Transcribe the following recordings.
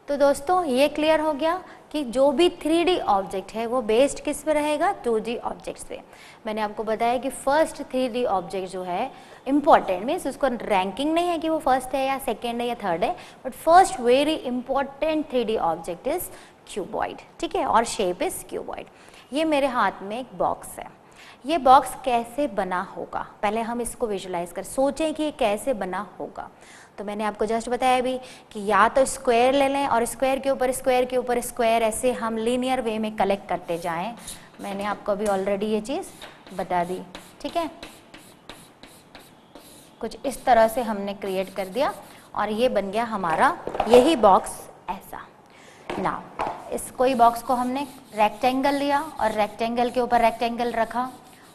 तो दोस्तों ये क्लियर हो गया कि जो भी 3D ऑब्जेक्ट है वो बेस्ड किस पे रहेगा, 2D ऑब्जेक्ट्स पे। मैंने आपको बताया कि फर्स्ट 3D ऑब्जेक्ट जो है इम्पॉर्टेंट, मीन्स उसको रैंकिंग नहीं है कि वो फर्स्ट है या सेकेंड है या थर्ड है, but first very important 3D object is cuboid, ठीक है, और शेप इज क्यूबॉइड। ये मेरे हाथ में एक बॉक्स है, ये बॉक्स कैसे बना होगा, पहले हम इसको विजुलाइज कर सोचें कि ये कैसे बना होगा। तो मैंने आपको जस्ट बताया भी कि या तो स्क्वायर ले लें और स्क्वायर के ऊपर स्क्वायर के ऊपर स्क्वायर ऐसे हम लीनियर वे में कलेक्ट करते जाएं। मैंने आपको अभी ऑलरेडी ये चीज़ बता दी, ठीक है। कुछ इस तरह से हमने क्रिएट कर दिया और ये बन गया हमारा यही बॉक्स ऐसा। नाउ इस कोई बॉक्स को हमने रेक्टेंगल लिया और रेक्टेंगल के ऊपर रेक्टेंगल रखा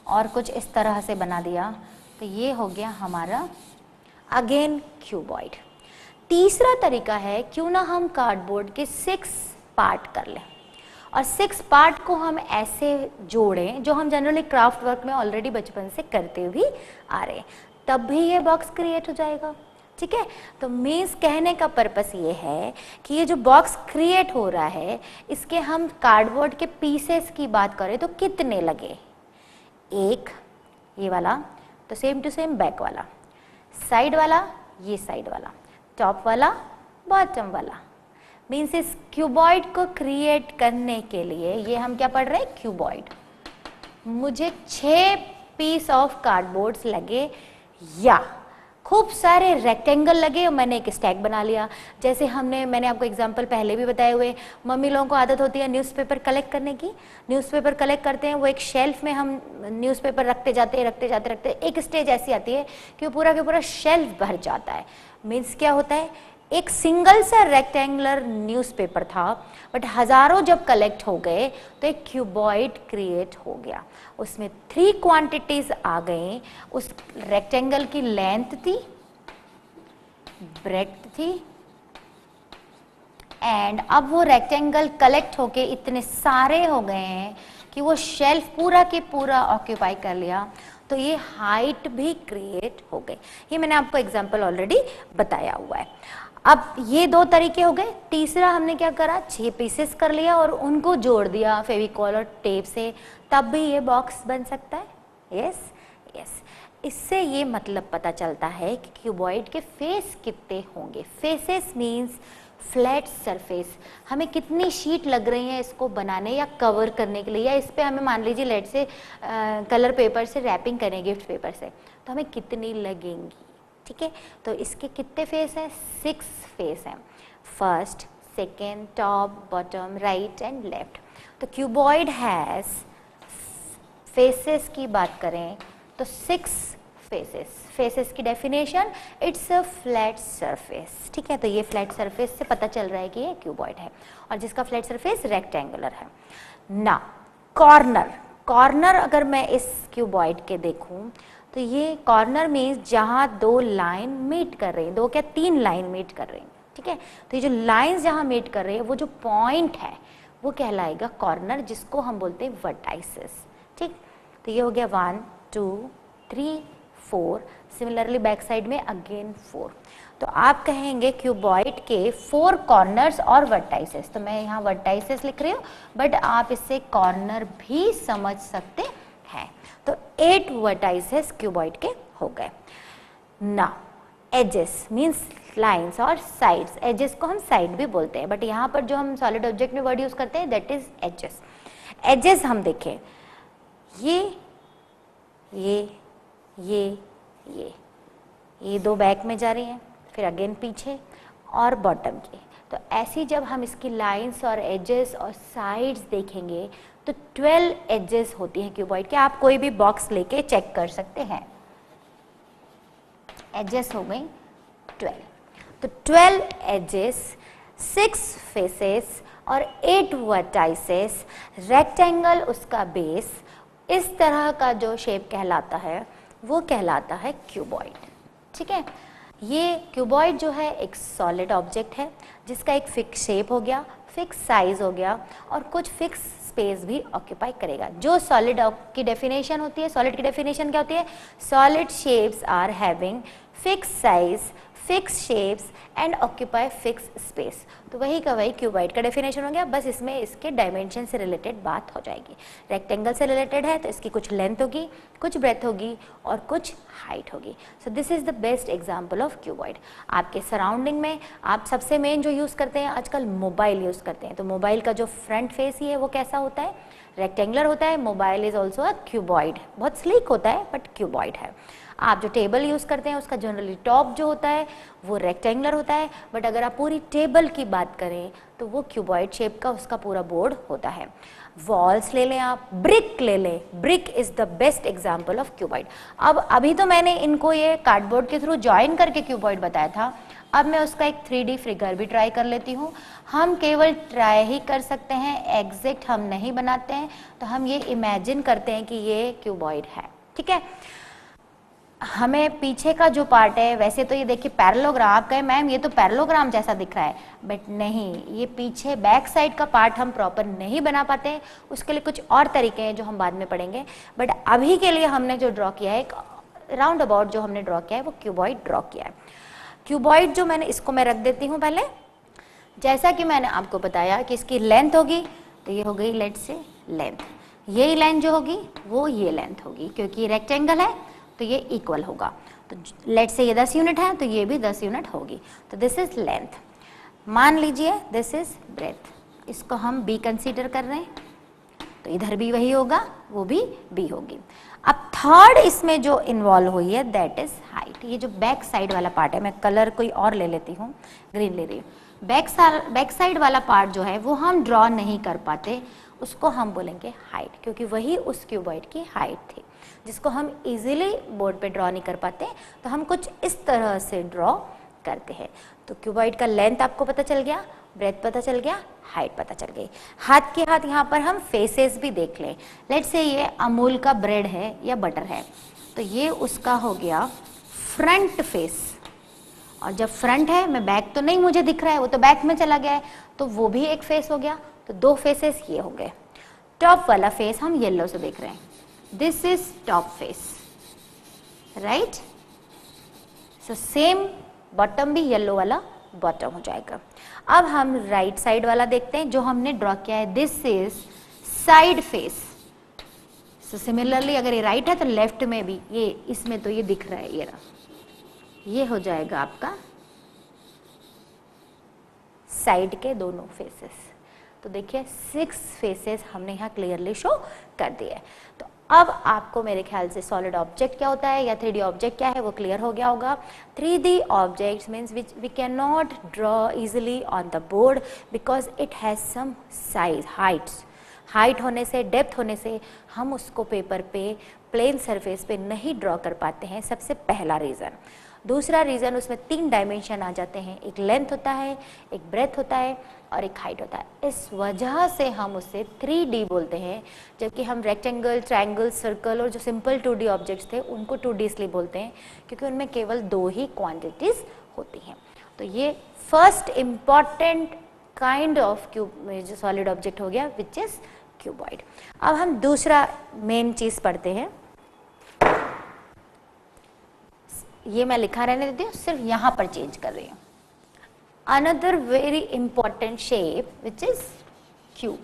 और कुछ इस तरह से बना दिया, तो ये हो गया हमारा अगेन क्यूबॉइड। तीसरा तरीका है, क्यों ना हम कार्डबोर्ड के 6 पार्ट कर लें और 6 पार्ट को हम ऐसे जोड़ें जो हम जनरली क्राफ्ट वर्क में ऑलरेडी बचपन से करते हुए आ रहे हैं, तब भी ये बॉक्स क्रिएट हो जाएगा, ठीक है। तो मीन्स कहने का पर्पस ये है कि ये जो बॉक्स क्रिएट हो रहा है इसके हम कार्डबोर्ड के पीसेस की बात करें तो कितने लगे, एक ये वाला, तो सेम टू सेम बैक वाला, साइड वाला ये साइड वाला, टॉप वाला बॉटम वाला। मीन्स इस क्यूबॉइड को क्रिएट करने के लिए ये हम क्या पढ़ रहे हैं, क्यूबॉइड। मुझे 6 पीस ऑफ कार्डबोर्ड्स लगे या खूब सारे रेक्टेंगल लगे और मैंने एक स्टैक बना लिया। जैसे मैंने आपको एग्जांपल पहले भी बताए हुए, मम्मी लोगों को आदत होती है न्यूज़पेपर कलेक्ट करने की। न्यूज़पेपर कलेक्ट करते हैं, वो एक शेल्फ में हम न्यूज़पेपर रखते जाते एक स्टेज ऐसी आती है कि वो पूरा के पूरा शेल्फ भर जाता है। मीन्स क्या होता है, एक सिंगल सा रेक्टेंगुलर न्यूज़पेपर था बट हज़ारों जब कलेक्ट हो गए तो एक क्यूबॉइड क्रिएट हो गया। उसमें 3 क्वांटिटीज आ गए, उस रेक्टेंगल की लेंथ थी, ब्रेड्थ थी, एंड अब वो रेक्टेंगल कलेक्ट होके इतने सारे हो गए हैं कि वो शेल्फ पूरा के पूरा ऑक्यूपाई कर लिया, तो ये हाइट भी क्रिएट हो गई। ये मैंने आपको एग्जांपल ऑलरेडी बताया हुआ है। अब ये 2 तरीके हो गए। तीसरा हमने क्या करा, 6 पीसेस कर लिया और उनको जोड़ दिया फेविकॉल और टेप से, तब भी ये बॉक्स बन सकता है। यस यस, इससे ये मतलब पता चलता है कि क्यूबॉइड के फेस कितने होंगे। Faces means flat surface. हमें कितनी शीट लग रही है इसको बनाने या कवर करने के लिए, या इस पे हमें मान लीजिए लेट से कलर पेपर से रैपिंग करें, गिफ्ट पेपर से, तो हमें कितनी लगेंगी, ठीक है। तो इसके कितने फेस हैं, 6 फेस हैं, first, second, top, bottom, right and left. तो क्यूबॉइड हैज फेसेस की बात करें तो 6 फेसेस। फेसेस की definition, it's a flat surface, ठीक है। तो ये फ्लैट सरफेस से पता चल रहा है कि ये क्यूबॉइड है और जिसका फ्लैट सरफेस रेक्टेंगुलर है। ना कॉर्नर, कॉर्नर अगर मैं इस क्यूबॉइड के देखूं तो ये कॉर्नर मीन्स जहाँ 2 लाइन मीट कर रही हैं, 2 क्या 3 लाइन मीट कर रही हैं, ठीक है। तो ये जो लाइंस जहाँ मीट कर रही है वो जो पॉइंट है वो कहलाएगा कॉर्नर, जिसको हम बोलते हैं वर्टाइसेस, ठीक। तो ये हो गया 1 2 3 4, सिमिलरली बैक साइड में अगेन 4। तो आप कहेंगे क्यूबॉइड के 4 कॉर्नर्स और वर्टाइसेस, तो मैं यहाँ वर्टाइसेस लिख रही हूँ बट आप इससे कॉर्नर भी समझ सकते हैं। तो 8 वर्टाइसेस क्यूबॉइड के हो गए। नाउ एजेस मीन्स लाइंस और साइड्स, एजेस को हम साइड भी बोलते हैं बट यहाँ पर जो हम सॉलिड ऑब्जेक्ट में वर्ड यूज करते हैं दैट इज एजेस। एजेस हम देखें, ये 2 बैक में जा रही हैं, फिर अगेन पीछे और बॉटम की। तो ऐसी जब हम इसकी लाइंस और एजेस और साइड्स देखेंगे तो 12 एजेस होती हैं क्यूबॉइड के। आप कोई भी बॉक्स लेके चेक कर सकते हैं। एजेस हो गई 12, तो 12 एजेस, 6 फेसेस और 8 वर्टाइसेस, रेक्टेंगल उसका बेस, इस तरह का जो शेप कहलाता है वो कहलाता है क्यूबॉइड, ठीक है। ये क्यूबॉइड जो है एक सॉलिड ऑब्जेक्ट है जिसका एक फिक्स शेप हो गया, फिक्स साइज हो गया और कुछ फिक्स स्पेस भी ऑक्यूपाई करेगा। जो सॉलिड की डेफिनेशन होती है, सॉलिड की डेफिनेशन क्या होती है, solid shapes are having fix size, fix shapes and occupy fix space. तो वही का वही क्यूबॉइड का डेफिनेशन हो गया, बस इसमें इसके डायमेंशन से रिलेटेड बात हो जाएगी। रेक्टेंगल से रिलेटेड है तो इसकी कुछ लेंथ होगी, कुछ ब्रेथ होगी और कुछ हाइट होगी। So this is the best example of cuboid. आपके सराउंडिंग में आप सबसे मेन जो यूज़ करते हैं आजकल मोबाइल यूज़ करते हैं, तो मोबाइल का जो फ्रंट फेस ही है वो कैसा होता है, रेक्टेंगुलर होता है। Mobile is also a cuboid, बहुत स्लीक होता है बट क्यूबॉइड है। आप जो टेबल यूज़ करते हैं उसका जनरली टॉप जो होता है वो रेक्टेंगुलर होता है, बट अगर आप पूरी टेबल की बात करें तो वो क्यूबॉइड शेप का उसका पूरा बोर्ड होता है। वॉल्स ले लें, आप ब्रिक ले लें, brick is the best example of cuboid. अब अभी तो मैंने इनको ये कार्डबोर्ड के थ्रू ज्वाइन करके क्यूबॉइड बताया था, अब मैं उसका एक 3D फिगर भी ट्राई कर लेती हूँ। हम केवल ट्राई ही कर सकते हैं, एग्जैक्ट हम नहीं बनाते हैं, तो हम ये इमेजिन करते हैं कि ये क्यूबॉइड है, ठीक है। हमें पीछे का जो पार्ट है, वैसे तो ये देखिए पैरेललोग्राम, आप कहें मैम ये तो पैरेललोग्राम जैसा दिख रहा है, बट नहीं, ये पीछे बैक साइड का पार्ट हम प्रॉपर नहीं बना पाते हैं, उसके लिए कुछ और तरीके हैं जो हम बाद में पढ़ेंगे। बट अभी के लिए हमने जो ड्रॉ किया है, एक राउंड अबाउट जो हमने ड्रॉ किया है वो क्यूबॉइड ड्रॉ किया है। क्यूबॉइड जो मैंने, इसको मैं रख देती हूँ पहले। जैसा कि मैंने आपको बताया कि इसकी लेंथ होगी, तो ये हो गई लेट से लेंथ, यही लेंथ जो होगी वो ये लेंथ होगी, क्योंकि रेक्टेंगल है तो ये इक्वल होगा। तो लेट से ये 10 यूनिट है तो ये भी 10 यूनिट होगी, तो दिस इज लेंथ। मान लीजिए दिस इज ब्रेथ, इसको हम बी कंसीडर कर रहे हैं, तो इधर भी वही होगा, वो भी बी होगी। अब थर्ड इसमें जो इन्वॉल्व हुई है दैट इज हाइट। ये जो बैक साइड वाला पार्ट है, मैं कलर कोई और ले लेती हूँ, ग्रीन ले रही हूँ। बैक साइड वाला पार्ट जो है वो हम ड्रॉ नहीं कर पाते, उसको हम बोलेंगे हाइट, क्योंकि वही उस क्यूबॉइड की हाइट थी, जिसको हम इजीली बोर्ड पे ड्रॉ नहीं कर पाते, तो हम कुछ इस तरह से ड्रॉ करते हैं। तो क्यूबॉइड का लेंथ आपको पता चल गया, ब्रेथ पता चल गया, हाइट पता चल गई। हाथ के हाथ यहाँ पर हम फेसेस भी देख लें। लेट्स से ये अमूल का ब्रेड है या बटर है, तो ये उसका हो गया फ्रंट फेस, और जब फ्रंट है, मैं बैक तो नहीं मुझे दिख रहा है, वो तो बैक में चला गया है, तो वो भी एक फेस हो गया, तो दो फेसेस ये हो गए। टॉप वाला फेस हम येलो से देख रहे हैं, this is top face, right. So same bottom भी येलो वाला बॉटम हो जाएगा। अब हम राइट साइड वाला देखते हैं जो हमने ड्रॉ किया है, this is side face. So similarly अगर ये राइट है तो लेफ्ट में भी ये, इसमें तो ये दिख रहा है, ये रहा, ये हो जाएगा आपका साइड के दोनों फेसेस। तो देखिए 6 फेसेस हमने यहाँ क्लियरली शो कर दिए। तो अब आपको मेरे ख्याल से सॉलिड ऑब्जेक्ट क्या होता है या 3D ऑब्जेक्ट क्या है वो क्लियर हो गया होगा। 3D objects means which we can not draw easily on the board because it has some size, height होने से, डेप्थ होने से हम उसको पेपर पे प्लेन सरफेस पे नहीं ड्रॉ कर पाते हैं, सबसे पहला रीज़न। दूसरा रीज़न, उसमें 3 डायमेंशन आ जाते हैं, एक लेंथ होता है, एक ब्रेथ होता है और एक हाइट होता है। इस वजह से हम उसे 3D बोलते हैं, जबकि हम रेक्टेंगल, ट्रायंगल, सर्कल और जो सिंपल 2D ऑब्जेक्ट्स थे उनको 2D इसलिए बोलते हैं क्योंकि उनमें केवल 2 ही क्वांटिटीज़ होती हैं। तो ये first important kind of cube जो सॉलिड ऑब्जेक्ट हो गया विच इज़ क्यूबॉइड। अब हम दूसरा मेन चीज़ पढ़ते हैं, ये मैं लिखा रहने देती हूँ, सिर्फ यहाँ पर चेंज कर रही हूँ। Another very important shape which is cube.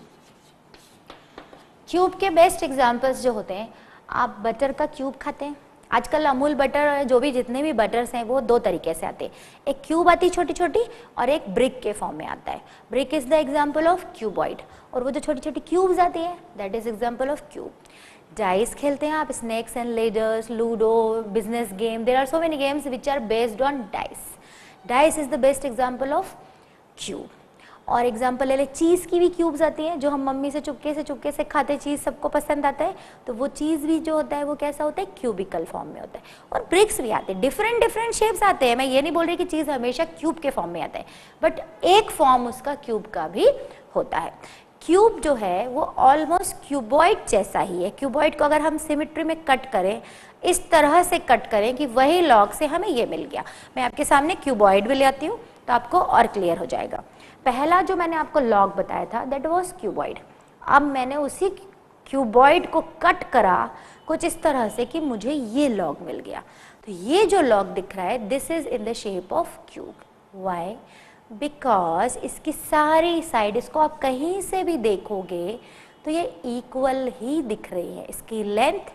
Cube के बेस्ट एग्जाम्पल्स जो होते हैं, आप बटर का क्यूब खाते हैं, आजकल अमूल बटर, जो भी जितने भी बटर्स हैं वो 2 तरीके से आते हैं, एक क्यूब आती है छोटी छोटी और एक ब्रिक के फॉर्म में आता है। Brick is the example of cuboid, और वो जो छोटी छोटी क्यूब्स आती है that is example of cube. Dice खेलते हैं आप, snakes and ladders, ludo, business game, there are so many games which are based on dice. Dice is the best example of cube. और एग्जाम्पल ले ले, चीज़ की भी क्यूब्स आती हैं जो हम मम्मी से चुपके से खाते, चीज़ सबको पसंद आता है, तो वो चीज़ भी जो होता है वो कैसा होता है, क्यूबिकल फॉर्म में होता है। और ब्रिक्स भी आते हैं, डिफरेंट शेप्स आते हैं, मैं ये नहीं बोल रही कि चीज़ हमेशा क्यूब के फॉर्म में आता है, बट एक फॉर्म उसका क्यूब का भी होता है। क्यूब जो है वो ऑलमोस्ट क्यूबॉइड जैसा ही है। क्यूबॉइड को अगर हम सिमेट्री में कट करें, इस तरह से कट करें कि वही लॉग से हमें ये मिल गया। मैं आपके सामने क्यूबॉइड भी ले आती हूँ तो आपको और क्लियर हो जाएगा। पहला जो मैंने आपको लॉग बताया था दैट वाज क्यूबॉइड, अब मैंने उसी क्यूबॉइड को कट करा कुछ इस तरह से कि मुझे ये लॉग मिल गया। तो ये जो लॉग दिख रहा है this is in the shape of cube. Why? Because इसकी सारी साइड, इसको आप कहीं से भी देखोगे तो ये इक्वल ही दिख रही है. इसकी लेंथ,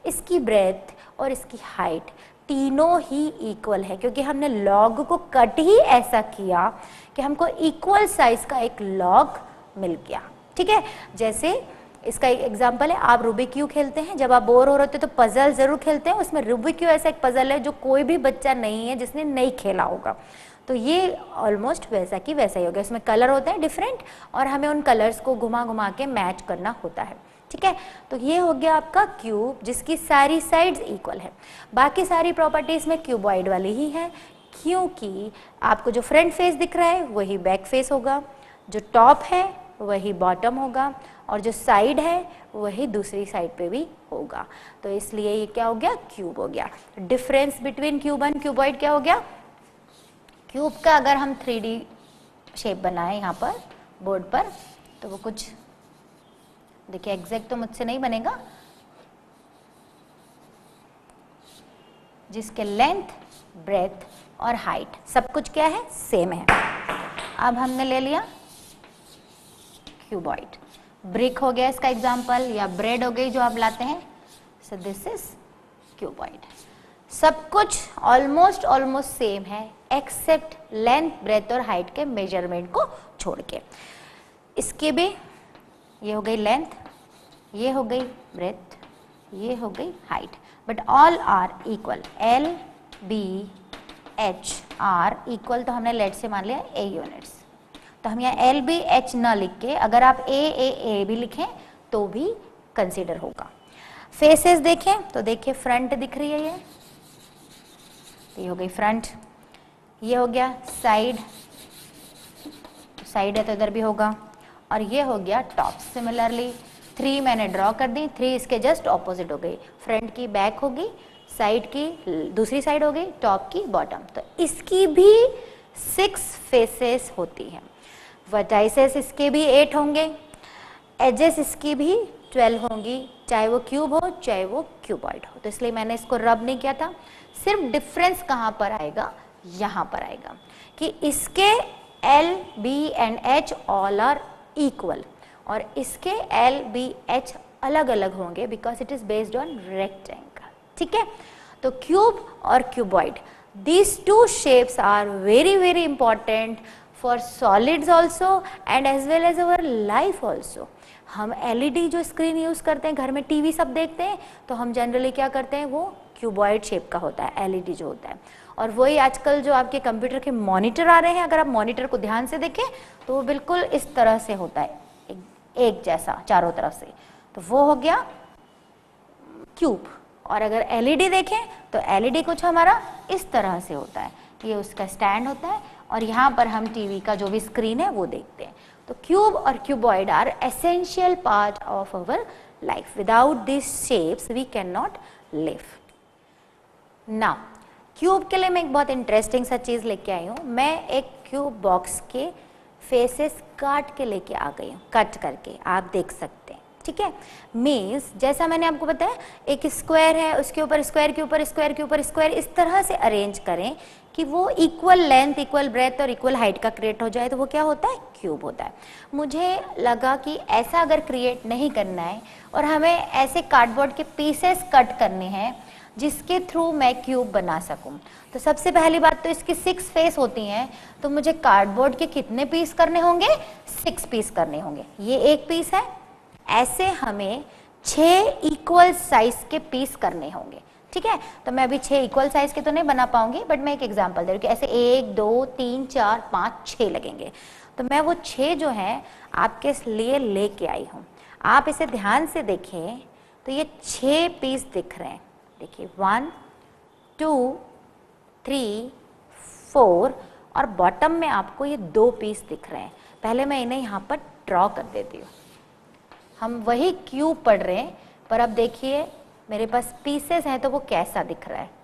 इसकी ब्रेथ और इसकी हाइट तीनों ही इक्वल है, क्योंकि हमने लॉग को कट ही ऐसा किया कि हमको इक्वल साइज का एक लॉग मिल गया. ठीक है, जैसे इसका एक एग्जांपल है, आप रूबिक क्यूब खेलते हैं, जब आप बोर हो रहे होते हैं तो पजल जरूर खेलते हैं. उसमें रूबिक क्यूब ऐसा एक पजल है जो कोई भी बच्चा नहीं है जिसने नहीं खेला होगा. तो ये ऑलमोस्ट वैसा की वैसा ही हो गया. इसमें कलर होते हैं डिफरेंट और हमें उन कलर्स को घुमा घुमा के मैच करना होता है. ठीक है, तो ये हो गया आपका क्यूब जिसकी सारी साइड्स इक्वल है. बाकी सारी प्रॉपर्टीज में क्यूबॉइड वाली ही है, क्योंकि आपको जो फ्रंट फेस दिख रहा है वही बैक फेस होगा, जो टॉप है वही बॉटम होगा और जो साइड है वही दूसरी साइड पे भी होगा. तो इसलिए ये क्या हो गया, क्यूब हो गया. Difference between cube and cuboid क्या हो गया, क्यूब का अगर हम 3D शेप बनाए यहाँ पर बोर्ड पर तो वो कुछ, देखिए एग्जैक्ट तो मुझसे नहीं बनेगा, जिसके लेंथ, ब्रेथ और हाइट सब कुछ क्या है, सेम है. अब हमने ले लिया क्यूबॉइड. ब्रिक हो गया इसका एग्जाम्पल, या ब्रेड हो गई जो आप लाते हैं. So this is cuboid. सब कुछ ऑलमोस्ट सेम है एक्सेप्ट लेंथ, ब्रेथ और हाइट के मेजरमेंट को छोड़ के. इसके भी ये हो गई लेंथ, ये हो गई ब्रेथ, ये हो गई height, but all are equal. L B H are equal, तो हमने लेट से मान लिया ए यूनिट्स. तो हम यहाँ एल बी एच ना लिख के अगर आप ए भी लिखें तो भी कंसीडर होगा. फेसेस देखें तो देखिए फ्रंट दिख रही है, ये हो गई फ्रंट. ये हो गया साइड, साइड है तो इधर भी होगा. और ये हो गया टॉप. सिमिलरली 3 मैंने ड्रॉ कर दी, 3 इसके जस्ट ऑपोजिट हो गई. फ्रंट की बैक होगी, साइड की दूसरी साइड हो गई, टॉप की बॉटम. तो इसकी भी 6 फेसेस होती हैं. वर्टाइसेस इसके भी 8 होंगे, एजेस इसकी भी 12 होंगी, चाहे वो क्यूब हो चाहे वो क्यूबॉइड हो. तो इसलिए मैंने इसको रब नहीं किया था. सिर्फ डिफरेंस कहाँ पर आएगा, यहाँ पर आएगा कि इसके L B and H all are equal और इसके एल बी एच अलग अलग होंगे because it is based on rectangle. ठीक है, तो क्यूब और cuboid, these two shapes are very important for solids also and as well as our life also. हम एलईडी जो स्क्रीन यूज करते हैं, घर में टीवी सब देखते हैं, तो हम जनरली क्या करते हैं, वो क्यूबॉइड शेप का होता है एलईडी जो होता है. और वही आजकल जो आपके कंप्यूटर के मॉनिटर आ रहे हैं, अगर आप मॉनिटर को ध्यान से देखें तो वो बिल्कुल इस तरह से होता है, एक जैसा चारों तरफ से. तो वो हो गया क्यूब. और अगर एलईडी देखें तो एलईडी कुछ हमारा इस तरह से होता है, ये उसका स्टैंड होता है और यहाँ पर हम टीवी का जो भी स्क्रीन है वो देखते हैं. तो क्यूब और cuboid are essential part of our life. Without this shapes we can not live. Now cube के लिए मैं एक बहुत इंटरेस्टिंग सा चीज़ लेके आई हूँ. मैं एक क्यूब बॉक्स के फेसेस काट के लेके आ गई हूँ, कट करके आप देख सकते हैं. ठीक है, मीन्स जैसा मैंने आपको बताया एक स्क्वायर है, उसके ऊपर स्क्वायर के ऊपर स्क्वायर के ऊपर स्क्वायर इस तरह से अरेंज करें कि वो इक्वल लेंथ, इक्वल ब्रेथ और इक्वल हाइट का क्रिएट हो जाए, तो वो क्या होता है, क्यूब होता है. मुझे लगा कि ऐसा अगर क्रिएट नहीं करना है और हमें ऐसे कार्डबोर्ड के पीसेस कट करने हैं जिसके थ्रू मैं क्यूब बना सकूं, तो सबसे पहली बात तो इसकी 6 फेस होती हैं. तो मुझे कार्डबोर्ड के कितने पीस करने होंगे, 6 पीस करने होंगे. ये एक पीस है, ऐसे हमें 6 इक्वल साइज के पीस करने होंगे. ठीक है, तो मैं अभी 6 इक्वल साइज के तो नहीं बना पाऊंगी, बट मैं एक एग्जांपल दे रही हूँ कि ऐसे 1 2 3 4 5 6 लगेंगे. तो मैं वो 6 जो है आपके लिए लेके आई हूँ. आप इसे ध्यान से देखें तो ये 6 पीस दिख रहे हैं. देखिए 1 2 3 4 और बॉटम में आपको ये 2 पीस दिख रहे हैं. पहले मैं इन्हें यहाँ पर ड्रॉ कर देती हूँ. हम वही क्यूब पढ़ रहे हैं, पर अब देखिए मेरे पास पीसेस हैं तो वो कैसा दिख रहा है.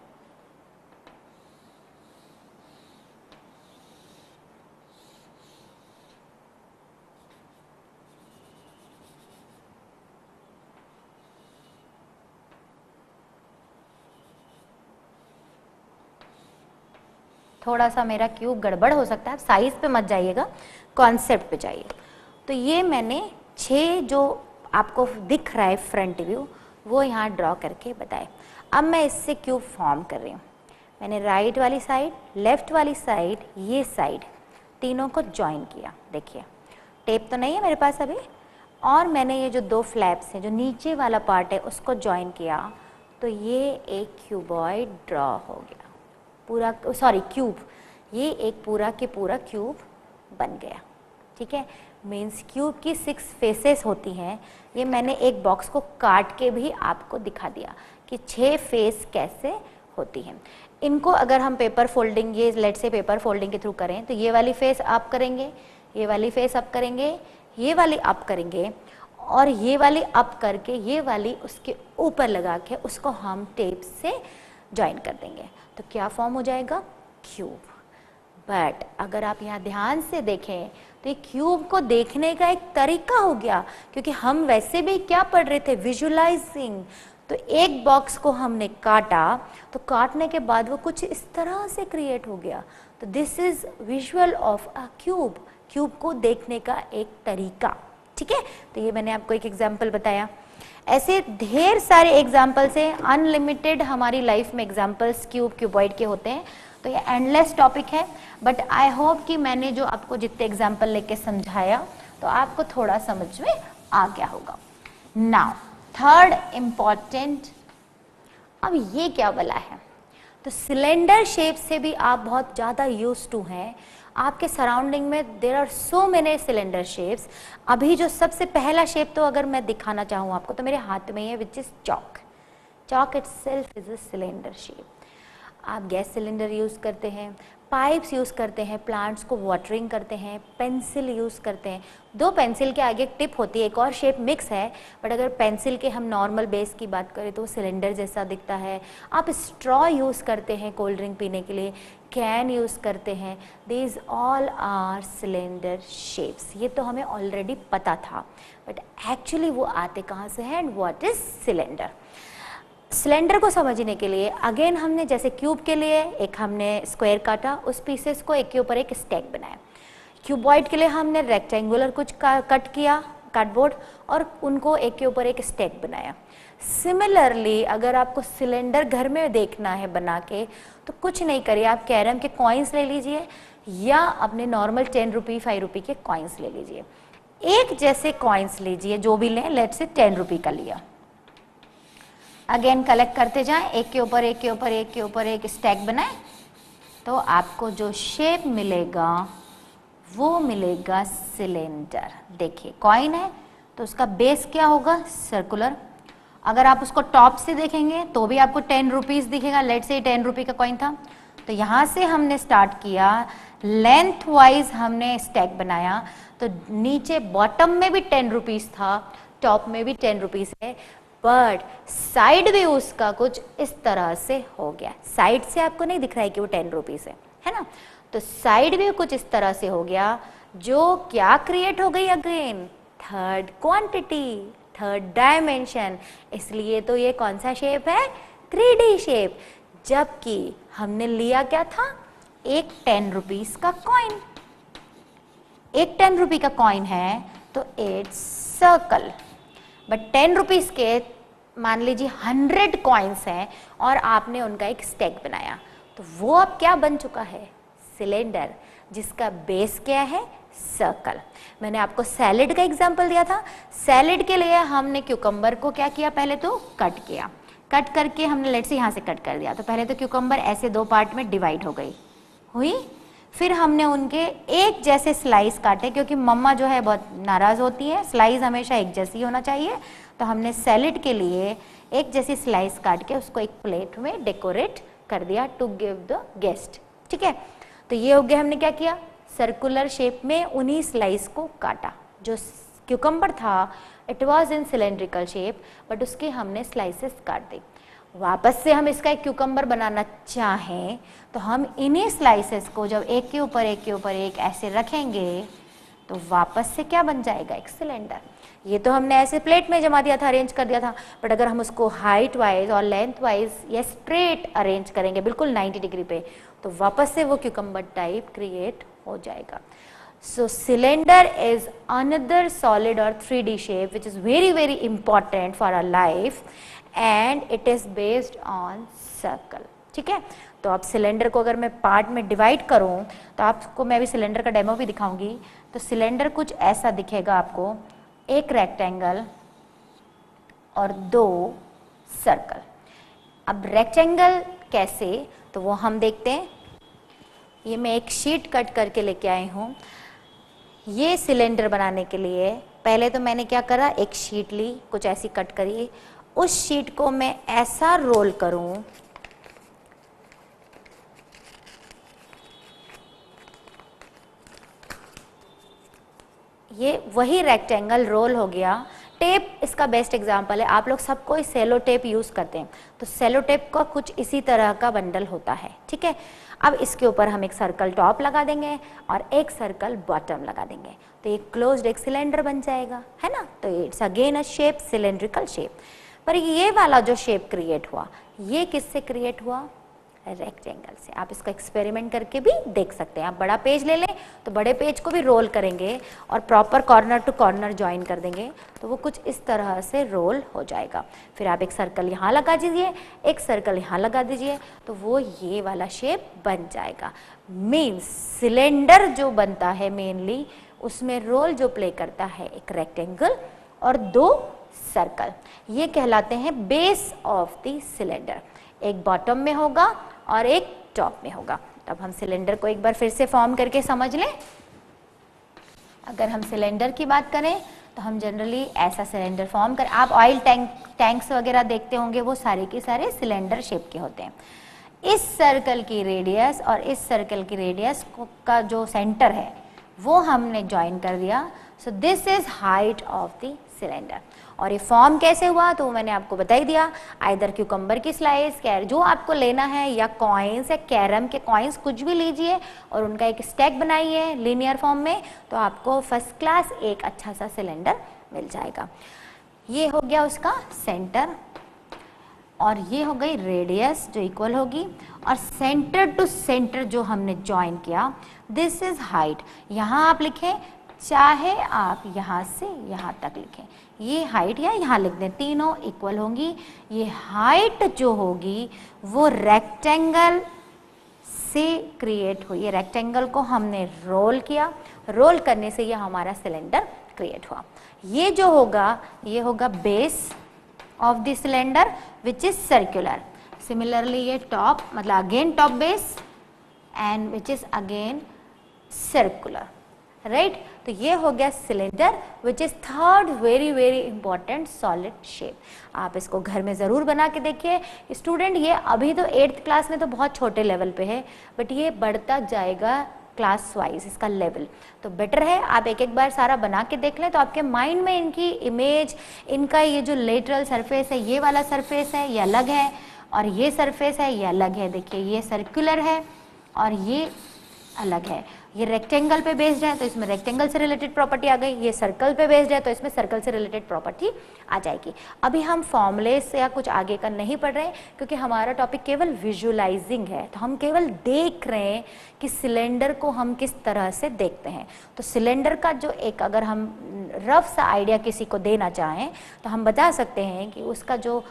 थोड़ा सा मेरा क्यूब गड़बड़ हो सकता है, साइज पे मत जाइएगा, कॉन्सेप्ट पे जाइए। तो ये मैंने 6 जो आपको दिख रहा है फ्रंट व्यू वो यहाँ ड्रॉ करके बताए। अब मैं इससे क्यूब फॉर्म कर रही हूँ। मैंने राइट वाली साइड, लेफ्ट वाली साइड, ये साइड तीनों को ज्वाइन किया। देखिए टेप तो नहीं है मेरे पास अभी, और मैंने ये जो 2 फ्लैप्स हैं जो नीचे वाला पार्ट है उसको ज्वाइन किया, तो ये एक क्यूबॉइड ड्रॉ हो गया, पूरा सॉरी क्यूब, ये एक पूरा के पूरा क्यूब बन गया। ठीक है, मीन्स क्यूब की 6 फेसेस होती हैं। ये मैंने एक बॉक्स को काट के भी आपको दिखा दिया कि 6 फेस कैसे होती हैं। इनको अगर हम पेपर फोल्डिंग, ये लेट से पेपर फोल्डिंग के थ्रू करें तो ये वाली फेस अप करेंगे, ये वाली फेस अप करेंगे, ये वाली अप करेंगे, और ये वाली अप करके ये वाली उसके ऊपर लगा के उसको हम टेप से ज्वाइन कर देंगे, तो क्या फॉर्म हो जाएगा? क्यूब। बट अगर आप यहाँ ध्यान से देखें तो ये क्यूब को देखने का एक तरीका हो गया, क्योंकि हम वैसे भी क्या पढ़ रहे थे? विजुअलाइजिंग। तो एक बॉक्स को हमने काटा, तो काटने के बाद वो कुछ इस तरह से क्रिएट हो गया। तो this is visual of a cube, cube को देखने का एक तरीका। ठीक है, तो ये मैंने आपको एक एग्जाम्पल बताया। ऐसे ढेर सारे एग्जाम्पल्स हैं, अनलिमिटेड हमारी लाइफ में एग्जाम्पल्स क्यूब क्यूबॉइड के होते हैं। तो ये एंडलेस टॉपिक है, बट आई होप कि मैंने जो आपको जितने एग्जाम्पल लेके समझाया तो आपको थोड़ा समझ में आ गया होगा। नाउ थर्ड इम्पॉर्टेंट, अब ये क्या वाला है? तो सिलेंडर शेप से भी आप बहुत ज़्यादा यूज टू हैं, आपके सराउंडिंग में there are so many cylinder shapes. अभी जो सबसे पहला शेप तो अगर मैं दिखाना चाहूँ आपको तो मेरे हाथ में है, which is chalk. Chalk itself is a cylinder shape. आप गैस सिलेंडर यूज़ करते हैं, पाइप्स यूज़ करते हैं, प्लांट्स को वाटरिंग करते हैं, पेंसिल यूज़ करते हैं। 2 पेंसिल के आगे एक टिप होती है, एक और शेप मिक्स है, बट अगर पेंसिल के हम नॉर्मल बेस की बात करें तो सिलेंडर जैसा दिखता है। आप स्ट्रॉ यूज़ करते हैं कोल्ड ड्रिंक पीने के लिए, कैन यूज़ करते हैं, these all are cylinder shapes. ये तो हमें ऑलरेडी पता था, बट एक्चुअली वो आते कहाँ से हैं and what is cylinder? Cylinder को समझने के लिए अगेन हमने जैसे क्यूब के लिए एक हमने स्क्वायर काटा, उस पीसेस को एक के ऊपर एक स्टैक बनाया। क्यूबॉइड के लिए हमने रेक्टेंगुलर कुछ कट किया कार्डबोर्ड और उनको एक के ऊपर एक स्टैक बनाया। सिमिलरली अगर आपको सिलेंडर घर में देखना है बना के तो कुछ नहीं करिए, आप कैरम के कॉइन्स ले लीजिए या अपने नॉर्मल 10 रुपये 5 रुपये के कॉइन्स ले लीजिए। एक जैसे कॉइन्स लीजिए, जो भी लें, लेट से 10 रुपये का लिया। अगेन कलेक्ट करते जाएं, एक के ऊपर एक के ऊपर एक के ऊपर एक स्टैक बनाएं, तो आपको जो शेप मिलेगा वो मिलेगा सिलेंडर। देखिए कॉइन है तो उसका बेस क्या होगा? सर्कुलर। अगर आप उसको टॉप से देखेंगे तो भी आपको 10 रुपीज़ दिखेगा, लेट से 10 रुपये का कॉइन था। तो यहाँ से हमने स्टार्ट किया, लेंथ वाइज हमने स्टैक बनाया, तो नीचे बॉटम में भी 10 रुपीज़ था, टॉप में भी 10 रुपीज़ है, बट साइड भी उसका कुछ इस तरह से हो गया। साइड से आपको नहीं दिख रहा है कि वो 10 रुपीज़ है ना? तो साइड भी कुछ इस तरह से हो गया, जो क्या क्रिएट हो गई? Again third quantity, third dimension. इसलिए तो ये कौन सा शेप है? 3D shape. जबकि हमने लिया क्या था? एक 10 रुपीज़ का कॉइन। एक 10 रुपये का कॉइन है तो इट्स सर्कल, बट 10 रुपीज़ के मान लीजिए 100 कॉइन्स हैं और आपने उनका एक स्टैक बनाया, तो वो अब क्या बन चुका है? सिलेंडर, जिसका बेस क्या है? सर्कल। मैंने आपको सैलेड का एग्जांपल दिया था। सैलेड के लिए हमने क्यूकम्बर को क्या किया? पहले तो कट किया, कट करके हमने लेट से यहाँ से कट कर दिया, तो पहले तो क्यूकम्बर ऐसे 2 पार्ट में डिवाइड हो गई हुई। फिर हमने उनके एक जैसे स्लाइस काटे, क्योंकि मम्मा जो है बहुत नाराज़ होती है, स्लाइस हमेशा एक जैसी होना चाहिए। तो हमने सैलेड के लिए एक जैसी स्लाइस काट के उसको एक प्लेट में डेकोरेट कर दिया टू गिव द गेस्ट। ठीक है, तो ये हो गया, हमने क्या किया? सर्कुलर शेप में उन्हीं स्लाइस को काटा। जो क्यूकम्बर था it was in cylindrical shape, but उसके हमने स्लाइसेस काट दी। वापस से हम इसका एक क्यूकम्बर बनाना चाहें तो हम इन्हीं स्लाइसेस को जब एक के ऊपर एक के ऊपर एक ऐसे रखेंगे तो वापस से क्या बन जाएगा? एक सिलेंडर। ये तो हमने ऐसे प्लेट में जमा दिया था, अरेंज कर दिया था, बट अगर हम उसको हाइट वाइज और लेंथ वाइज या स्ट्रेट अरेंज करेंगे बिल्कुल 90 डिग्री पे, तो वापस से वो क्यूकम्बर टाइप क्रिएट हो जाएगा। So cylinder is another solid or 3D shape which is very very important for our life and it is based on circle। ठीक है, तो अब सिलेंडर को अगर मैं पार्ट में डिवाइड करूं तो आपको मैं भी सिलेंडर का डेमो भी दिखाऊंगी। तो सिलेंडर कुछ ऐसा दिखेगा आपको, एक रेक्टेंगल और 2 सर्कल। अब रेक्टेंगल कैसे, तो वो हम देखते हैं। ये मैं एक शीट कट करके लेके आई हूँ। ये सिलेंडर बनाने के लिए पहले तो मैंने क्या करा, एक शीट ली, कुछ ऐसी कट करी, उस शीट को मैं ऐसा रोल करूं, ये वही रेक्टेंगल रोल हो गया। टेप इसका बेस्ट एग्जांपल है, आप लोग सब कोई सेलो टेप यूज करते हैं, तो सेलो टेप का कुछ इसी तरह का बंडल होता है। ठीक है, अब इसके ऊपर हम एक सर्कल टॉप लगा देंगे और एक सर्कल बॉटम लगा देंगे, तो ये क्लोज्ड एक सिलेंडर बन जाएगा, है ना। तो it's again a shape, cylindrical shape. पर ये वाला जो शेप क्रिएट हुआ, ये किससे क्रिएट हुआ, रेक्टेंगल से। आप इसका एक्सपेरिमेंट करके भी देख सकते हैं। आप बड़ा पेज ले लें तो बड़े पेज को भी रोल करेंगे और proper corner to corner join कर देंगे तो वो कुछ इस तरह से रोल हो जाएगा। फिर आप एक सर्कल यहाँ लगा दीजिए, एक सर्कल यहाँ लगा दीजिए, तो वो ये वाला शेप बन जाएगा। मीन्स सिलेंडर जो बनता है मेनली उसमें रोल जो प्ले करता है एक रेक्टेंगल और 2 सर्कल, ये कहलाते हैं बेस ऑफ द सिलेंडर। एक बॉटम में होगा और एक टॉप में होगा। तब हम सिलेंडर को एक बार फिर से फॉर्म करके समझ लें। अगर हम सिलेंडर की बात करें तो हम जनरली ऐसा सिलेंडर फॉर्म कर, आप ऑयल टैंक्स वगैरह देखते होंगे, वो सारे के सारे सिलेंडर शेप के होते हैं। इस सर्कल की रेडियस और इस सर्कल की रेडियस का जो सेंटर है वो हमने ज्वाइन कर दिया। So this is height of the cylinder. और ये फॉर्म कैसे हुआ तो मैंने आपको बता ही दिया, आइदर क्यूकम्बर की स्लाइस, जो आपको लेना है, या कॉइन्स या कैरम के कॉइन्स कुछ भी लीजिए और उनका एक स्टैक बनाइए लीनियर फॉर्म में, तो आपको फर्स्ट क्लास एक अच्छा सा सिलेंडर मिल जाएगा। ये हो गया उसका सेंटर और ये हो गई रेडियस जो इक्वल होगी, और सेंटर टू सेंटर जो हमने ज्वाइन किया, दिस इज हाइट। यहाँ आप लिखें, चाहे आप यहाँ से यहाँ तक लिखें, ये हाइट या यहाँ लिख दें, तीनों इक्वल होंगी। ये हाइट जो होगी वो रेक्टेंगल से क्रिएट हुई। ये रेक्टेंगल को हमने रोल किया, रोल करने से ये हमारा सिलेंडर क्रिएट हुआ। ये जो होगा ये होगा base of the cylinder which is circular. Similarly ये टॉप, मतलब again top base and which is again circular, right. तो ये हो गया cylinder which is third very very important solid shape. आप इसको घर में ज़रूर बना के देखिए स्टूडेंट। ये अभी तो 8th क्लास में तो बहुत छोटे लेवल पे है, बट ये बढ़ता जाएगा क्लास वाइज इसका लेवल, तो बेटर है आप एक एक बार सारा बना के देख लें, तो आपके माइंड में इनकी इमेज, इनका ये जो लेटरल सरफेस है, ये वाला सरफेस है ये अलग है, और ये सरफेस है ये अलग है। देखिए ये सर्कुलर है और ये अलग है। ये रेक्टेंगल पे बेस्ड है तो इसमें रेक्टेंगल से रिलेटेड प्रॉपर्टी आ गई, ये सर्कल पे बेस्ड है तो इसमें सर्कल से रिलेटेड प्रॉपर्टी आ जाएगी। अभी हम फॉर्मूले से या कुछ आगे का नहीं पढ़ रहे हैं क्योंकि हमारा टॉपिक केवल विजुअलाइजिंग है, तो हम केवल देख रहे हैं कि सिलेंडर को हम किस तरह से देखते हैं। तो सिलेंडर का जो एक अगर हम रफ सा आइडिया किसी को देना चाहें तो हम बता सकते हैं कि उसका जो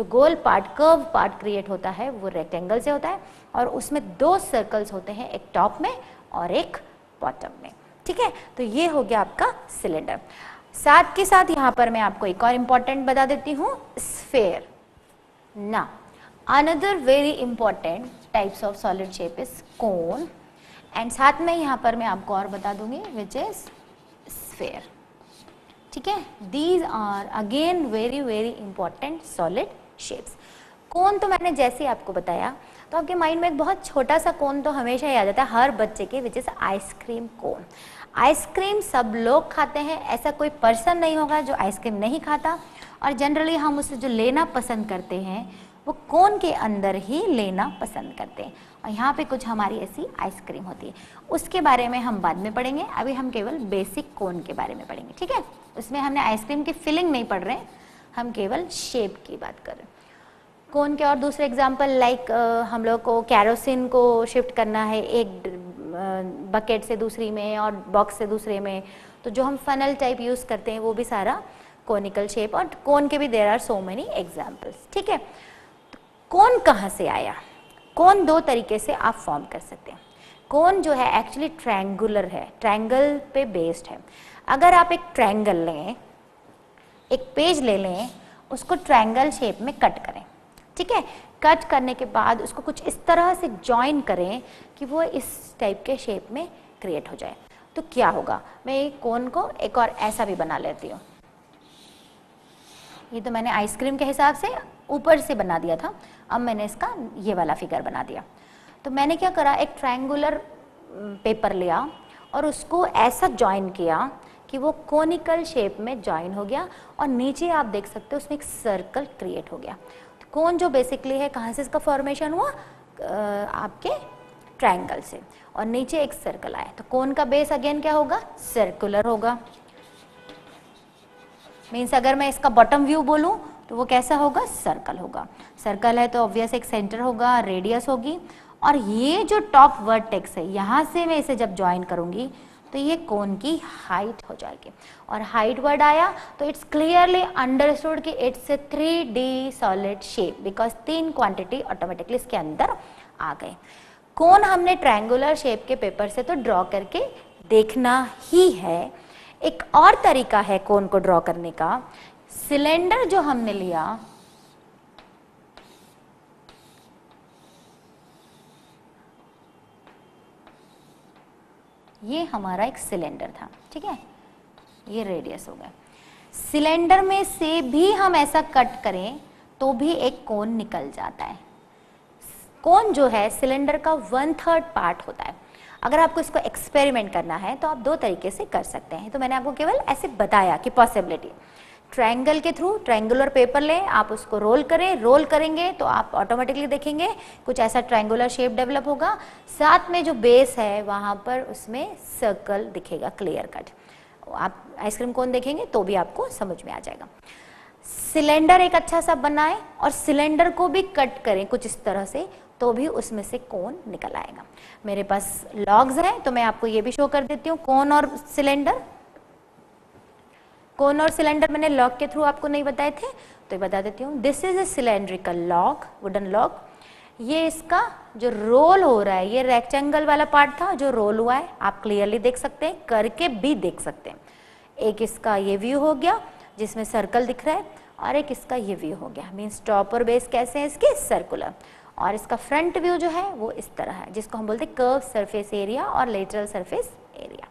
गोल पार्ट, कर्व पार्ट क्रिएट होता है वो रेक्टेंगल से होता है, और उसमें 2 सर्कल्स होते हैं, एक टॉप में और एक बॉटम में। ठीक है, तो ये हो गया आपका सिलेंडर। साथ के साथ यहाँ पर मैं आपको एक और इम्पॉर्टेंट बता देती हूँ, स्फेयर। ना another very important types of solid shape is cone, and साथ में यहाँ पर मैं आपको और बता दूंगी विच इज स्फेयर। ठीक है, these are again very very important solid shapes. Cone तो मैंने जैसे ही आपको बताया तो आपके माइंड में एक बहुत छोटा सा कोन तो हमेशा याद आता है हर बच्चे के, which is ice cream cone. Ice cream सब लोग खाते हैं, ऐसा कोई पर्सन नहीं होगा जो आइसक्रीम नहीं खाता, और जनरली हम उसे जो लेना पसंद करते हैं वो कोन के अंदर ही लेना पसंद करते हैं, और यहाँ पे कुछ हमारी ऐसी आइसक्रीम होती है, उसके बारे में हम बाद में पढ़ेंगे। अभी हम केवल बेसिक कोन के बारे में पढ़ेंगे। ठीक है, उसमें हमने आइसक्रीम की फिलिंग नहीं पढ़ रहे हैं, हम केवल शेप की बात कर रहे हैं। कोन के और दूसरे एग्जाम्पल लाइक हम लोग को कैरोसिन को शिफ्ट करना है एक बकेट से दूसरी में और बॉक्स से दूसरे में, तो जो हम फनल टाइप यूज़ करते हैं वो भी सारा कोनिकल शेप, और कोन के भी there are so many examples. ठीक है, तो कोन कहाँ से आया? कोन दो तरीके से आप फॉर्म कर सकते हैं। कोन जो है एक्चुअली ट्रायंगुलर है, ट्रायंगल पे बेस्ड है। अगर आप एक ट्रायंगल लें, एक पेज ले लें, उसको ट्रायंगल शेप में कट करें, ठीक है, कट करने के बाद उसको कुछ इस तरह से जॉइन करें कि वो इस टाइप के शेप में क्रिएट हो जाए, तो क्या होगा? मैं एक कोन को एक और ऐसा भी बना लेती हूँ। ये तो मैंने आइसक्रीम के हिसाब से ऊपर से बना दिया था, अब मैंने इसका ये वाला फिगर बना दिया। तो मैंने क्या करा, एक ट्रायंगुलर पेपर लिया और उसको ऐसा जॉइन किया कि वो कोनिकल शेप में जॉइन हो गया, और नीचे आप देख सकते हो उसमें एक सर्कल क्रिएट हो गया। तो कोन जो बेसिकली है, कहाँ से इसका फॉर्मेशन हुआ? आपके ट्रायंगल से, और नीचे एक सर्कल आया, तो कोन का बेस अगेन क्या होगा? सर्कुलर होगा। मीन्स अगर मैं इसका बॉटम व्यू बोलूं तो वो कैसा होगा? सर्कल होगा। सर्कल है तो ऑब्वियस एक सेंटर होगा, रेडियस होगी, और ये जो टॉप वर्टेक्स है, यहाँ से मैं इसे जब ज्वाइन करूंगी तो ये कोन की हाइट हो जाएगी। और हाइट वर्ड आया तो इट्स क्लियरली अंडरस्टूड कि it's a 3D solid shape, because 3 quantity automatically इसके अंदर आ गए। कोन हमने ट्रायंगुलर शेप के पेपर से तो ड्रॉ करके देखना ही है। एक और तरीका है कोन को ड्रॉ करने का। सिलेंडर जो हमने लिया, ये हमारा एक सिलेंडर था, ठीक है, ये रेडियस हो गया। सिलेंडर में से भी हम ऐसा कट करें तो भी एक कोन निकल जाता है। कोन जो है सिलेंडर का 1/3 पार्ट होता है। अगर आपको इसको एक्सपेरिमेंट करना है तो आप दो तरीके से कर सकते हैं, तो मैंने आपको केवल ऐसे बताया कि पॉसिबिलिटी। ट्रायंगल के थ्रू ट्रायंगुलर पेपर लें, आप उसको रोल करें, रोल करेंगे तो आप ऑटोमेटिकली देखेंगे कुछ ऐसा ट्रायंगुलर शेप डेवलप होगा, साथ में जो बेस है वहाँ पर उसमें सर्कल दिखेगा क्लियर कट। आप आइसक्रीम कोन देखेंगे तो भी आपको समझ में आ जाएगा। सिलेंडर एक अच्छा सा बनाएं और सिलेंडर को भी कट करें कुछ इस तरह से, तो भी उसमें से कोन निकल आएगा। मेरे पास लॉग्स हैं तो मैं आपको ये भी शो कर देती हूँ, कोन और सिलेंडर। कोन और सिलेंडर मैंने लॉग के थ्रू आपको नहीं बताए थे, तो ये बता देती हूँ। This is a cylindrical log, wooden log. ये इसका जो रोल हो रहा है, ये रेक्टेंगल वाला पार्ट था जो रोल हुआ है, आप क्लियरली देख सकते हैं, करके भी देख सकते हैं। एक इसका ये व्यू हो गया जिसमें सर्कल दिख रहा है, और एक इसका ये व्यू हो गया, मीन्स टॉप और बेस कैसे हैं इसके? सर्कुलर। और इसका फ्रंट व्यू जो है वो इस तरह है, जिसको हम बोलते हैं कर्व सरफेस एरिया और लेटरल सरफेस एरिया,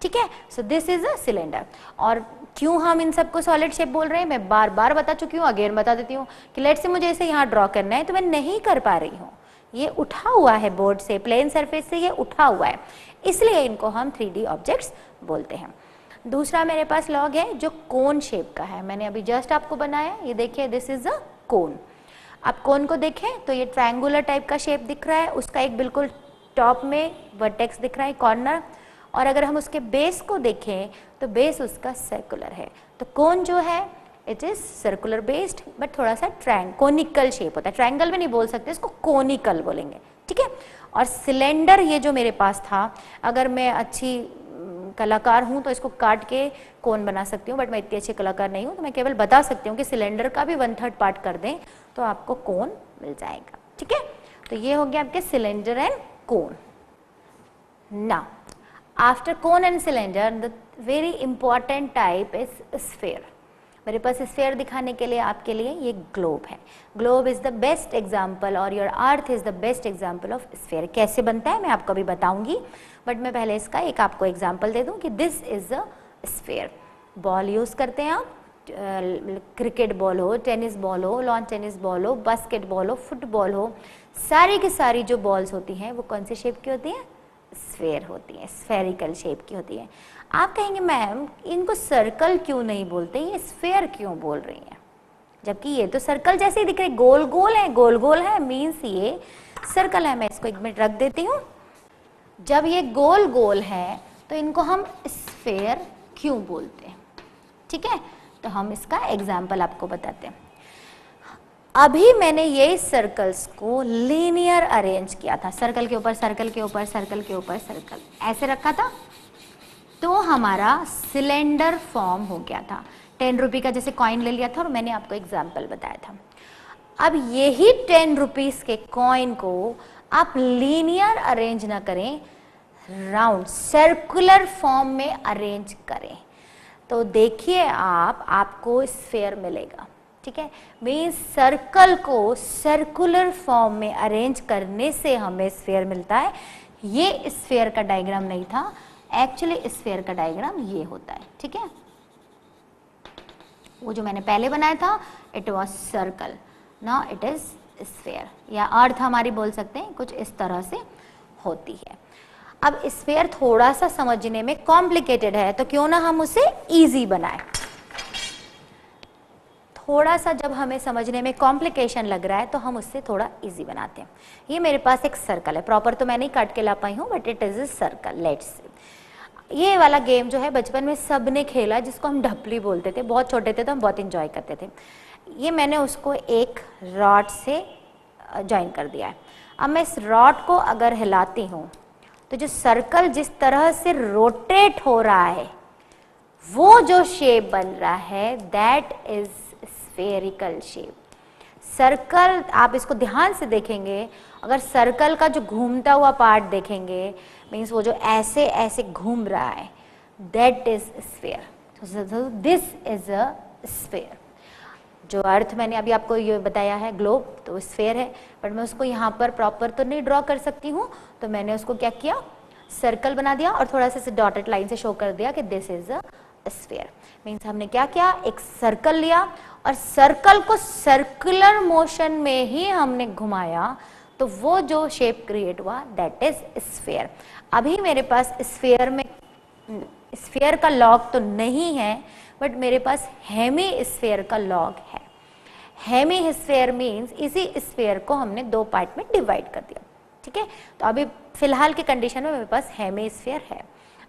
ठीक है। So this is a cylinder. और क्यों हम इन सबको सॉलिड शेप बोल रहे हैं, मैं बार बार बता चुकी हूँ, अगेन बता देती हूँ कि लेट से मुझे इसे यहाँ ड्रॉ करना है तो मैं नहीं कर पा रही हूँ, ये उठा हुआ है बोर्ड से, प्लेन सरफेस से ये उठा हुआ है, इसलिए इनको हम 3D ऑब्जेक्ट्स बोलते हैं। दूसरा मेरे पास लॉग है जो कोन शेप का है, मैंने अभी जस्ट आपको बनाया, ये देखिए दिस इज अ कोन। आप कोन को देखें तो ये ट्रायंगुलर टाइप का शेप दिख रहा है, उसका एक बिल्कुल टॉप में वर्टेक्स दिख रहा है, कॉर्नर, और अगर हम उसके बेस को देखें तो बेस उसका सर्कुलर है। तो कोन जो है it is circular based, but थोड़ा सा कोनिकल शेप होता है, ट्रायंगल में नहीं बोल सकते, इसको कोनिकल बोलेंगे, ठीक है। और सिलेंडर ये जो मेरे पास था, अगर मैं अच्छी कलाकार हूँ तो इसको काट के कोन बना सकती हूँ, बट मैं इतनी अच्छी कलाकार नहीं हूँ, तो मैं केवल बता सकती हूँ कि सिलेंडर का भी 1/3 पार्ट कर दें तो आपको कोन मिल जाएगा, ठीक है। तो ये हो गया आपके cylinder and cone. Now after cone and cylinder the very important type is sphere. मेरे पास स्फेयर दिखाने के लिए आपके लिए ये ग्लोब है। Globe is the best example और your earth is the best example of sphere. कैसे बनता है मैं आपको अभी बताऊंगी, बट मैं पहले इसका एक आपको एग्जाम्पल दे दूं कि this is a sphere. Ball use करते हैं आप, क्रिकेट बॉल हो, टेनिस बॉल हो, लॉन टेनिस बॉल हो, बास्केट बॉल हो, फुटबॉल हो, सारी की सारी जो बॉल्स होती हैं वो कौन से शेप की होती हैं? स्फेयर होती हैं, स्फेरिकल शेप की होती है। आप कहेंगे मैम इनको सर्कल क्यों नहीं बोलते, ये स्फेयर क्यों बोल रही हैं, जबकि ये तो सर्कल जैसे ही दिख रहे, गोल गोल है, गोल गोल है, मीन्स ये सर्कल है। मैं इसको एक मिनट रख देती हूँ। जब ये गोल गोल है तो इनको हम स्फेयर क्यों बोलते हैं, ठीक है। तो हम इसका एग्जाम्पल आपको बताते हैं। अभी मैंने ये सर्कल्स को लीनियर अरेंज किया था, सर्कल के ऊपर सर्कल के ऊपर सर्कल के ऊपर सर्कल ऐसे रखा था, तो हमारा सिलेंडर फॉर्म हो गया था। 10 रुपये का जैसे कॉइन ले लिया था और मैंने आपको एग्जाम्पल बताया था। अब यही 10 रुपीस के कॉइन को आप लीनियर अरेंज ना करें, राउंड सर्कुलर फॉर्म में अरेंज करें, तो देखिए आपको स्फेयर मिलेगा। ठीक है, मीन्स सर्कल को सर्कुलर फॉर्म में अरेंज करने से हमें स्फेयर मिलता है। ये स्फेयर का डायग्राम नहीं था, एक्चुअली स्फेयर का डायग्राम ये होता है। ठीक है, वो जो मैंने पहले बनाया था it was circle, now it is sphere, या अर्थ हमारी बोल सकते हैं कुछ इस तरह से होती है। अब स्फेयर थोड़ा सा समझने में कॉम्प्लिकेटेड है, तो क्यों ना हम उसे इजी बनाएं। थोड़ा सा जब हमें समझने में कॉम्प्लिकेशन लग रहा है तो हम उससे थोड़ा इजी बनाते हैं। ये मेरे पास एक सर्कल है, प्रॉपर तो मैं नहीं काट के ला पाई हूँ, but it is a circle. Let's say ये वाला गेम जो है बचपन में सब ने खेला, जिसको हम ढपली बोलते थे, बहुत छोटे थे तो हम बहुत इंजॉय करते थे। ये मैंने उसको एक रॉड से ज्वाइन कर दिया है। अब मैं इस रॉड को अगर हिलाती हूँ तो जो सर्कल जिस तरह से रोटेट हो रहा है, वो जो शेप बन रहा है that is spherical shape. Circle, आप इसको ध्यान से देखेंगे, अगर सर्कल का जो घूमता हुआ पार्ट देखेंगे, मीन्स वो जो ऐसे ऐसे घूम रहा है, that is sphere. This is a sphere. जो अर्थ मैंने अभी आपको ये बताया है ग्लोब, तो स्फेयर है, बट मैं उसको यहाँ पर प्रॉपर तो नहीं ड्रॉ कर सकती हूँ, तो मैंने उसको क्या किया, सर्कल बना दिया और थोड़ा सा डॉटेड लाइन से शो कर दिया कि this is a sphere. Means हमने क्या किया, एक सर्कल लिया और सर्कल को सर्कुलर मोशन में ही हमने घुमाया, तो वो जो शेप क्रिएट हुआ दैट इज स्फेयर। अभी मेरे पास स्फेयर में स्फेयर का लॉग तो नहीं है, बट मेरे पास हेमी स्फेयर का लॉग है। हेमी स्फेयर मीन्स इसी स्फेयर को हमने दो पार्ट में डिवाइड कर दिया। ठीक है, तो अभी फिलहाल की कंडीशन में मेरे पास हेमी स्फेयर है।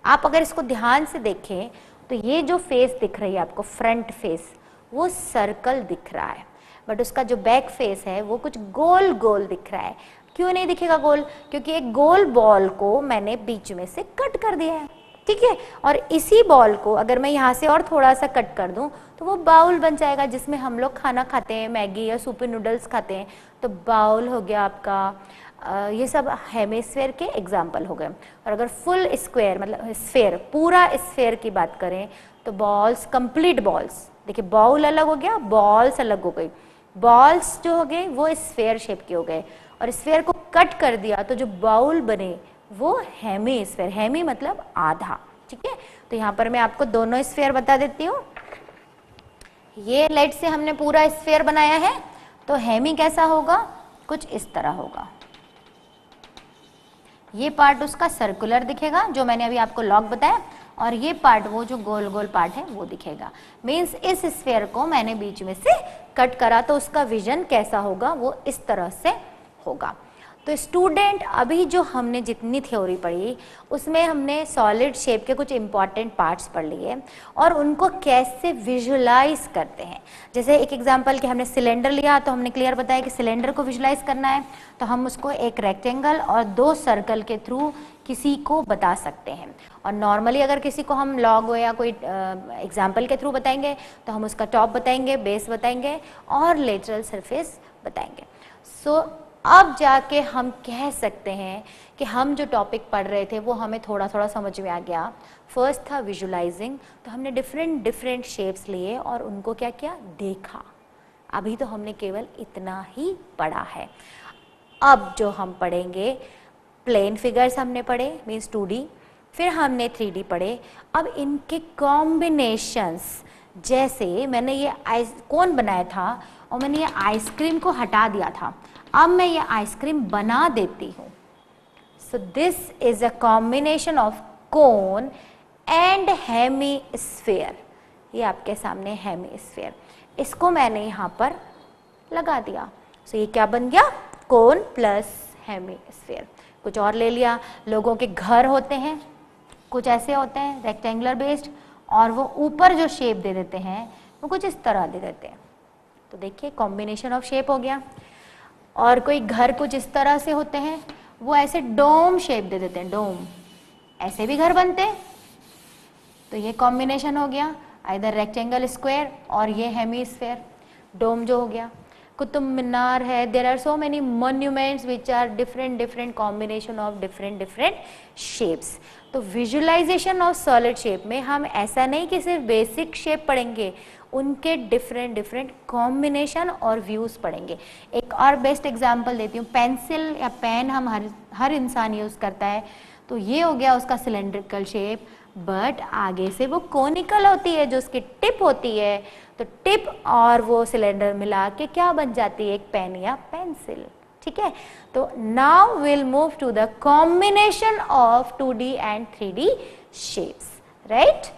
आप अगर इसको ध्यान से देखें तो ये जो फेस दिख रही है आपको, फ्रंट फेस, वो सर्कल दिख रहा है, बट उसका जो बैक फेस है वो कुछ गोल गोल दिख रहा है। क्यों नहीं दिखेगा गोल? क्योंकि एक गोल बॉल को मैंने बीच में से कट कर दिया है। ठीक है, और इसी बॉल को अगर मैं यहाँ से और थोड़ा सा कट कर दूं तो वो बाउल बन जाएगा, जिसमें हम लोग खाना खाते हैं, मैगी या सुपर नूडल्स खाते हैं, तो बाउल हो गया आपका। ये सब हेमिस्फेयर के एग्जाम्पल हो गए। और अगर फुल स्क्वायर मतलब स्फेयर, पूरा स्फेयर की बात करें तो बॉल्स, कंप्लीट बॉल्स, देखिए बाउल अलग हो गया, बॉल्स अलग हो गई, बॉल्स जो हो गए वो स्फेयर शेप के हो गए, और स्फेयर को कट कर दिया तो जो बाउल बने वो हेमी स्फेयर, हेमी मतलब आधा। ठीक है, तो यहाँ पर मैं आपको दोनों स्फेयर बता देती हूँ। ये लाइट से हमने पूरा स्फेयर बनाया है, तो हेमी कैसा होगा, कुछ इस तरह होगा। ये पार्ट उसका सर्कुलर दिखेगा जो मैंने अभी आपको लॉग बताया, और ये पार्ट वो जो गोल गोल पार्ट है वो दिखेगा। मीन्स इस स्फेयर को मैंने बीच में से कट करा तो उसका विजन कैसा होगा, वो इस तरह से होगा। तो स्टूडेंट, अभी जो हमने जितनी थ्योरी पढ़ी उसमें हमने सॉलिड शेप के कुछ इंपॉर्टेंट पार्ट्स पढ़ लिए और उनको कैसे विजुलाइज करते हैं। जैसे एक एग्जांपल कि हमने सिलेंडर लिया, तो हमने क्लियर बताया कि सिलेंडर को विजुलाइज करना है तो हम उसको एक रेक्टेंगल और दो सर्कल के थ्रू किसी को बता सकते हैं। और नॉर्मली अगर किसी को हम लॉग या कोई एग्जाम्पल के थ्रू बताएंगे तो हम उसका टॉप बताएंगे, बेस बताएंगे और लेटरल सरफेस बताएंगे। सो अब जाके हम कह सकते हैं कि हम जो टॉपिक पढ़ रहे थे वो हमें थोड़ा थोड़ा समझ में आ गया। फर्स्ट था विजुलाइजिंग, तो हमने डिफरेंट शेप्स लिए और उनको क्या किया, देखा। अभी तो हमने केवल इतना ही पढ़ा है। अब जो हम पढ़ेंगे, प्लेन फिगर्स हमने पढ़े मीन्स 2D, फिर हमने 3D पढ़े। अब इनके कॉम्बिनेशंस, जैसे मैंने ये कोन बनाया था और मैंने ये आइसक्रीम को हटा दिया था, अब मैं ये आइसक्रीम बना देती हूँ। So this is a combination of cone and hemisphere. ये आपके सामने हेमिस्फेयर, इसको मैंने यहाँ पर लगा दिया। सो ये क्या बन गया, कोन प्लस हेमिस्फेयर। कुछ और ले लिया, लोगों के घर होते हैं, कुछ ऐसे होते हैं रेक्टेंगुलर बेस्ड, और वो ऊपर जो शेप दे देते हैं वो कुछ इस तरह दे देते हैं। तो देखिए कॉम्बिनेशन ऑफ शेप हो गया। और कोई घर कुछ इस तरह से होते हैं, वो ऐसे डोम शेप दे देते हैं, डोम, ऐसे भी घर बनते हैं। तो ये कॉम्बिनेशन हो गया, आइदर रेक्टेंगल स्क्वायर और ये हेमीस्फेयर, डोम जो हो गया। कुतुब मीनार है, there are so many monuments which are different combination of different shapes. तो विजुअलाइजेशन ऑफ सॉलिड शेप में हम ऐसा नहीं कि सिर्फ बेसिक शेप पढ़ेंगे, उनके डिफरेंट कॉम्बिनेशन और व्यूज पढ़ेंगे। एक और बेस्ट एग्जांपल देती हूँ, पेंसिल या पेन हम हर इंसान यूज करता है, तो ये हो गया उसका सिलेंड्रिकल शेप, बट आगे से वो कोनिकल होती है, जो उसकी टिप होती है, तो टिप और वो सिलेंडर मिला के क्या बन जाती है, एक पेन या पेंसिल। ठीक है, तो now will move to the combination of 2D and 3D shapes, right.